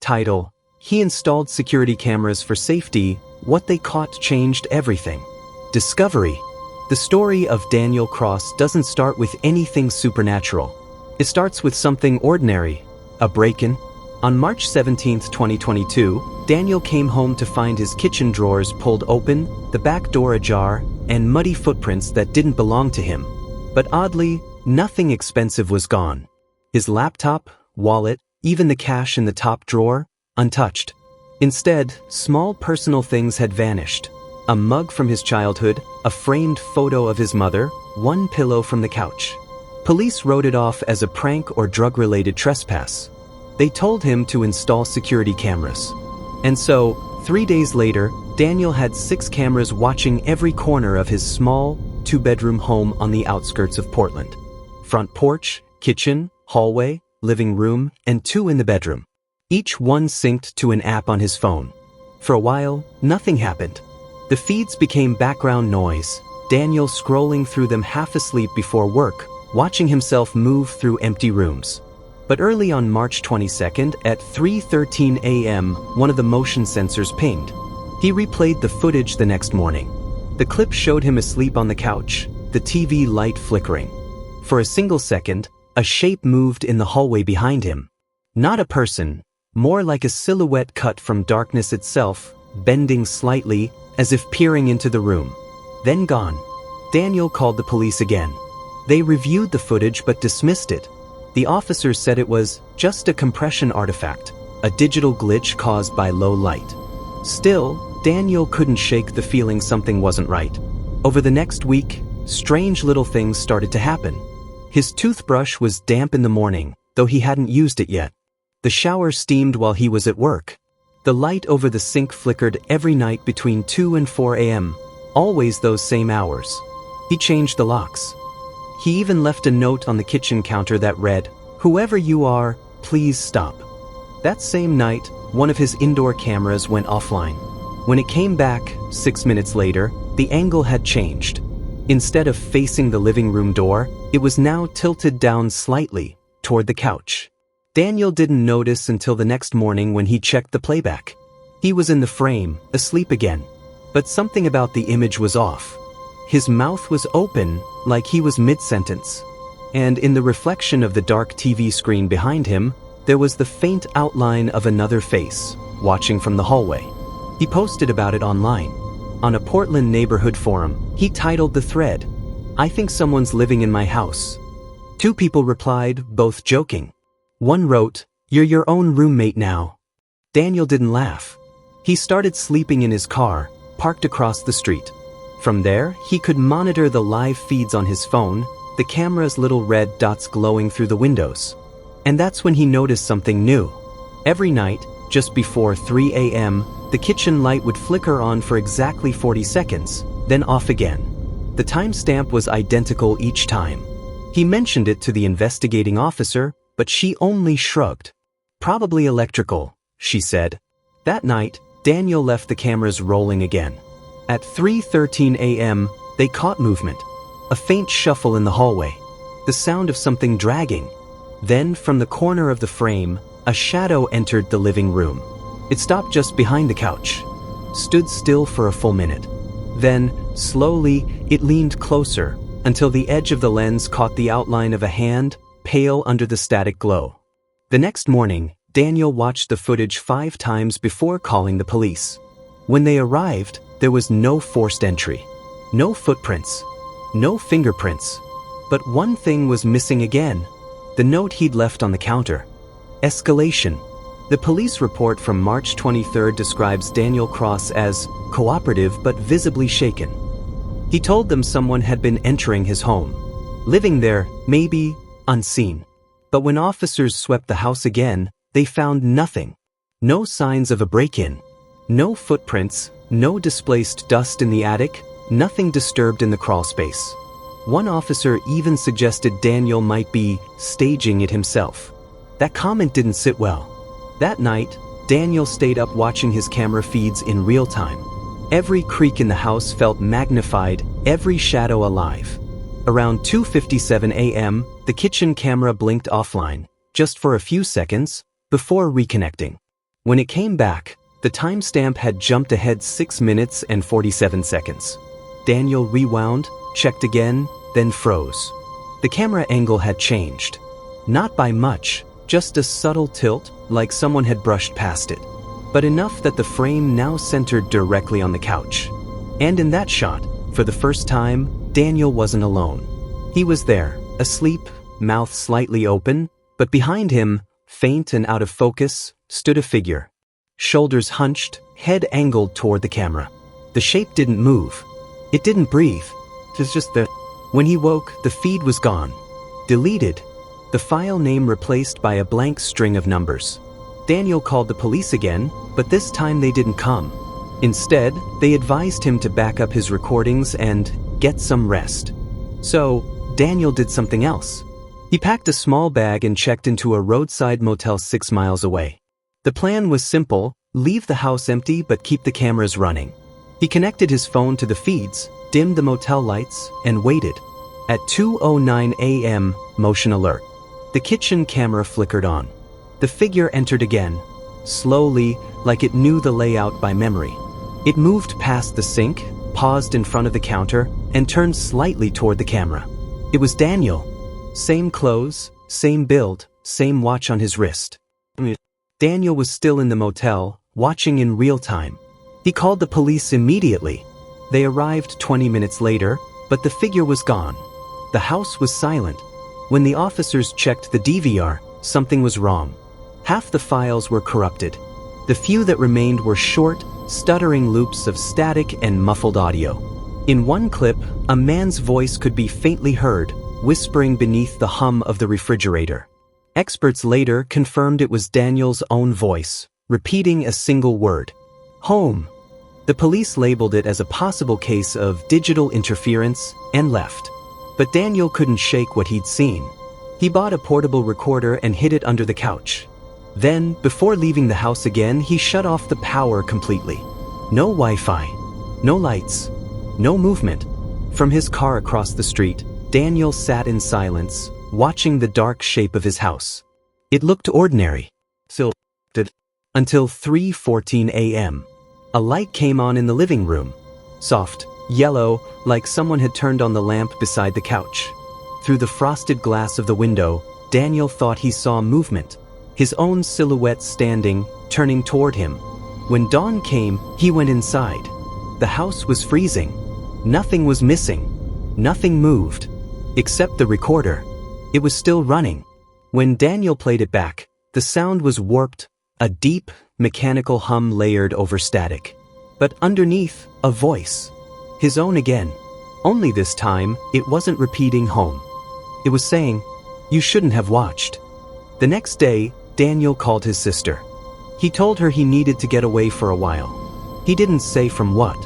Title: He installed security cameras for safety. What they caught changed everything. Discovery: The story of Daniel Cross doesn't start with anything supernatural. It starts with something ordinary: a break-in. On March 17, 2022, Daniel came home to find his kitchen drawers pulled open, the back door ajar, and muddy footprints that didn't belong to him. But oddly, nothing expensive was gone. His laptop, wallet, even the cash in the top drawer, untouched. Instead, small personal things had vanished. A mug from his childhood, a framed photo of his mother, one pillow from the couch. Police wrote it off as a prank or drug-related trespass. They told him to install security cameras. And so, 3 days later, Daniel had 6 cameras watching every corner of his small, 2-bedroom home on the outskirts of Portland. Front porch, kitchen, hallway, living room, and 2 in the bedroom. Each one synced to an app on his phone. For a while, nothing happened. The feeds became background noise, Daniel scrolling through them half asleep before work, watching himself move through empty rooms. But early on March 22nd at 3:13 a.m., one of the motion sensors pinged. He replayed the footage the next morning. The clip showed him asleep on the couch, the TV light flickering. For a single second, a shape moved in the hallway behind him. Not a person, more like a silhouette cut from darkness itself, bending slightly, as if peering into the room. Then gone. Daniel called the police again. They reviewed the footage but dismissed it. The officers said it was just a compression artifact, a digital glitch caused by low light. Still, Daniel couldn't shake the feeling something wasn't right. Over the next week, strange little things started to happen. His toothbrush was damp in the morning, though he hadn't used it yet. The shower steamed while he was at work. The light over the sink flickered every night between 2 and 4 a.m., always those same hours. He changed the locks. He even left a note on the kitchen counter that read, "Whoever you are, please stop." That same night, one of his indoor cameras went offline. When it came back, 6 minutes later, the angle had changed. Instead of facing the living room door, it was now tilted down slightly, toward the couch. Daniel didn't notice until the next morning when he checked the playback. He was in the frame, asleep again. But something about the image was off. His mouth was open, like he was mid-sentence. And in the reflection of the dark TV screen behind him, there was the faint outline of another face, watching from the hallway. He posted about it online. On a Portland neighborhood forum, he titled the thread, "I think someone's living in my house." 2 people replied, both joking. One wrote, "You're your own roommate now." Daniel didn't laugh. He started sleeping in his car, parked across the street. From there, he could monitor the live feeds on his phone, the camera's little red dots glowing through the windows. And that's when he noticed something new. Every night, just before 3 a.m., the kitchen light would flicker on for exactly 40 seconds, then off again. The timestamp was identical each time. He mentioned it to the investigating officer, but she only shrugged. "Probably electrical," she said. That night, Daniel left the cameras rolling again. At 3:13 a.m., they caught movement. A faint shuffle in the hallway. The sound of something dragging. Then, from the corner of the frame, a shadow entered the living room. It stopped just behind the couch. Stood still for a full minute. Then, slowly, it leaned closer, until the edge of the lens caught the outline of a hand, pale under the static glow. The next morning, Daniel watched the footage 5 times before calling the police. When they arrived, there was no forced entry. No footprints. No fingerprints. But one thing was missing again. The note he'd left on the counter. Escalation. The police report from March 23 describes Daniel Cross as cooperative but visibly shaken. He told them someone had been entering his home. Living there, maybe, unseen. But when officers swept the house again, they found nothing. No signs of a break-in. No footprints, no displaced dust in the attic, nothing disturbed in the crawl space. One officer even suggested Daniel might be staging it himself. That comment didn't sit well. That night, Daniel stayed up watching his camera feeds in real time. Every creak in the house felt magnified, every shadow alive. Around 2:57 a.m., the kitchen camera blinked offline, just for a few seconds, before reconnecting. When it came back, the timestamp had jumped ahead 6 minutes and 47 seconds. Daniel rewound, checked again, then froze. The camera angle had changed. Not by much, just a subtle tilt, like someone had brushed past it. But enough that the frame now centered directly on the couch. And in that shot, for the first time, Daniel wasn't alone. He was there, asleep, mouth slightly open, but behind him, faint and out of focus, stood a figure. Shoulders hunched, head angled toward the camera. The shape didn't move. It didn't breathe. It was just there. When he woke, the feed was gone. Deleted. The file name replaced by a blank string of numbers. Daniel called the police again, but this time they didn't come. Instead, they advised him to back up his recordings and get some rest. So, Daniel did something else. He packed a small bag and checked into a roadside motel 6 miles away. The plan was simple: leave the house empty but keep the cameras running. He connected his phone to the feeds, dimmed the motel lights, and waited. At 2:09 a.m., motion alert. The kitchen camera flickered on. The figure entered again, slowly, like it knew the layout by memory. It moved past the sink, paused in front of the counter, and turned slightly toward the camera. It was Daniel. Same clothes, same build, same watch on his wrist. Daniel was still in the motel, watching in real time. He called the police immediately. They arrived 20 minutes later, but the figure was gone. The house was silent. When the officers checked the DVR, something was wrong. Half the files were corrupted. The few that remained were short, stuttering loops of static and muffled audio. In one clip, a man's voice could be faintly heard, whispering beneath the hum of the refrigerator. Experts later confirmed it was Daniel's own voice, repeating a single word: home. The police labeled it as a possible case of digital interference and left. But Daniel couldn't shake what he'd seen. He bought a portable recorder and hid it under the couch. Then, before leaving the house again, he shut off the power completely. No Wi-Fi, no lights, no movement. From his car across the street, Daniel sat in silence, watching the dark shape of his house. It looked ordinary. Until 3:14 a.m. A light came on in the living room. Soft, yellow, like someone had turned on the lamp beside the couch. Through the frosted glass of the window, Daniel thought he saw movement. His own silhouette standing, turning toward him. When dawn came, he went inside. The house was freezing. Nothing was missing. Nothing moved. Except the recorder. It was still running. When Daniel played it back, the sound was warped, a deep, mechanical hum layered over static. But underneath, a voice. His own again. Only this time, it wasn't repeating home. It was saying, "You shouldn't have watched." The next day, Daniel called his sister. He told her he needed to get away for a while. He didn't say from what.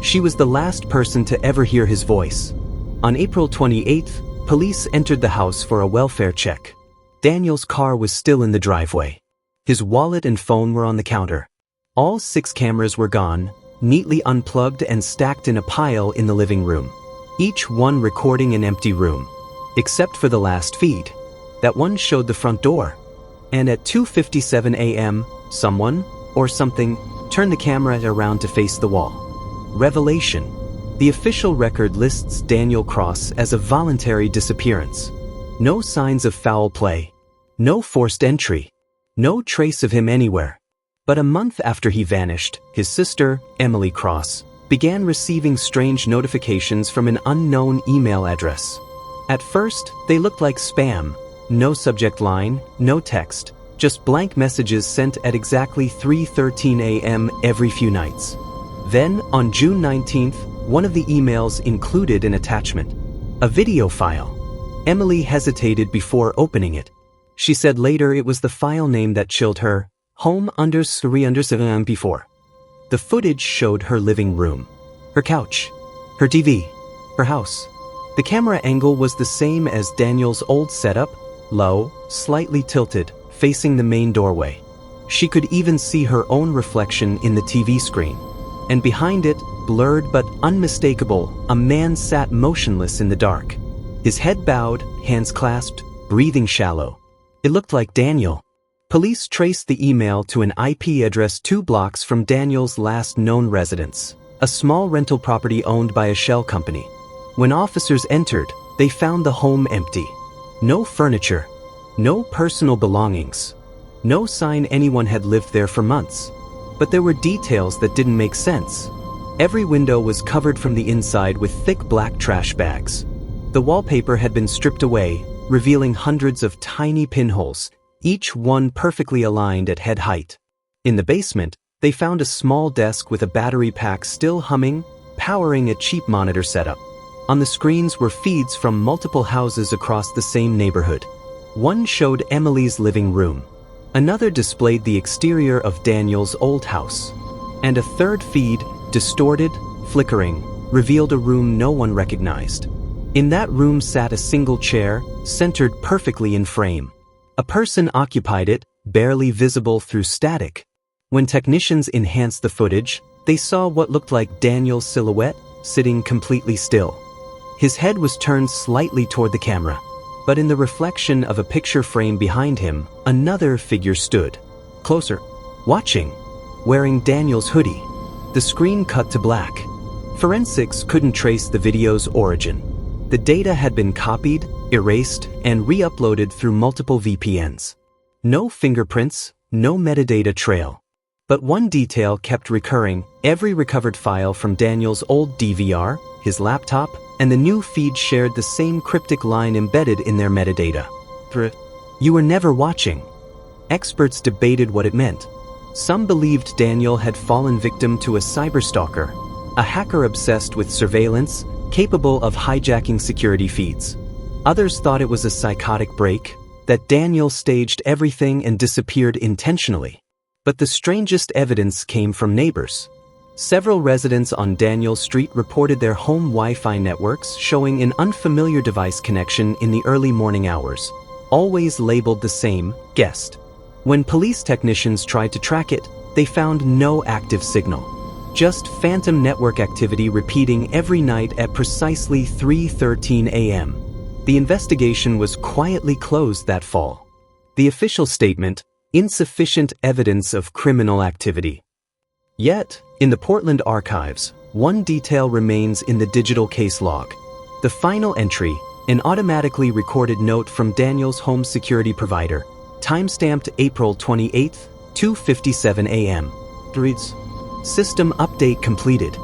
She was the last person to ever hear his voice. On April 28th, police entered the house for a welfare check. Daniel's car was still in the driveway. His wallet and phone were on the counter. All 6 cameras were gone, neatly unplugged and stacked in a pile in the living room. Each one recording an empty room. Except for the last feed. That one showed the front door. And at 2:57 a.m., someone, or something, turned the camera around to face the wall. Revelation. The official record lists Daniel Cross as a voluntary disappearance. No signs of foul play. No forced entry. No trace of him anywhere. But a month after he vanished, his sister, Emily Cross, began receiving strange notifications from an unknown email address. At first, they looked like spam. No subject line, no text, just blank messages sent at exactly 3:13 a.m. every few nights. Then, on June 19th, one of the emails included an attachment. A video file. Emily hesitated before opening it. She said later it was the file name that chilled her, home_3_MP4. The footage showed her living room, her couch, her TV, her house. The camera angle was the same as Daniel's old setup, low, slightly tilted, facing the main doorway. She could even see her own reflection in the TV screen. And behind it, blurred but unmistakable, a man sat motionless in the dark. His head bowed, hands clasped, breathing shallow. It looked like Daniel. Police traced the email to an IP address 2 blocks from Daniel's last known residence, a small rental property owned by a shell company. When officers entered, they found the home empty. No furniture, no personal belongings, no sign anyone had lived there for months. But there were details that didn't make sense. Every window was covered from the inside with thick black trash bags. The wallpaper had been stripped away, revealing hundreds of tiny pinholes, each one perfectly aligned at head height. In the basement, they found a small desk with a battery pack still humming, powering a cheap monitor setup. On the screens were feeds from multiple houses across the same neighborhood. One showed Emily's living room. Another displayed the exterior of Daniel's old house. And a third feed, distorted, flickering, revealed a room no one recognized. In that room sat a single chair, centered perfectly in frame. A person occupied it, barely visible through static. When technicians enhanced the footage, they saw what looked like Daniel's silhouette, sitting completely still. His head was turned slightly toward the camera, but in the reflection of a picture frame behind him, another figure stood. Closer, watching, wearing Daniel's hoodie. The screen cut to black. Forensics couldn't trace the video's origin. The data had been copied, erased, and re-uploaded through multiple VPNs. No fingerprints, no metadata trail. But one detail kept recurring: every recovered file from Daniel's old DVR, his laptop, and the new feed shared the same cryptic line embedded in their metadata. "You were never watching." Experts debated what it meant. Some believed Daniel had fallen victim to a cyberstalker, a hacker obsessed with surveillance, capable of hijacking security feeds. Others thought it was a psychotic break, that Daniel staged everything and disappeared intentionally. But the strangest evidence came from neighbors. Several residents on Daniel Street reported their home Wi-Fi networks showing an unfamiliar device connection in the early morning hours, always labeled the same, guest. When police technicians tried to track it, they found no active signal. Just phantom network activity repeating every night at precisely 3:13 a.m. The investigation was quietly closed that fall. The official statement: insufficient evidence of criminal activity. Yet, in the Portland archives, one detail remains in the digital case log. The final entry, an automatically recorded note from Daniel's home security provider, timestamped April 28, 2:57 a.m. reads, "System update completed.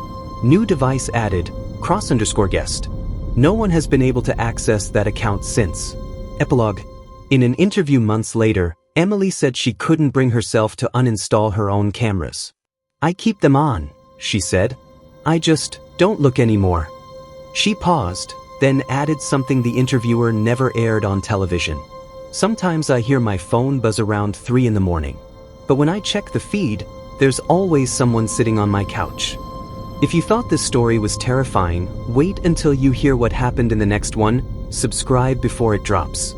New device added, _guest. No one has been able to access that account since." Epilogue. In an interview months later, Emily said she couldn't bring herself to uninstall her own cameras. "I keep them on," she said. "I just don't look anymore." She paused, then added something the interviewer never aired on television. "Sometimes I hear my phone buzz around 3 in the morning. But when I check the feed, there's always someone sitting on my couch." If you thought this story was terrifying, wait until you hear what happened in the next one. Subscribe before it drops.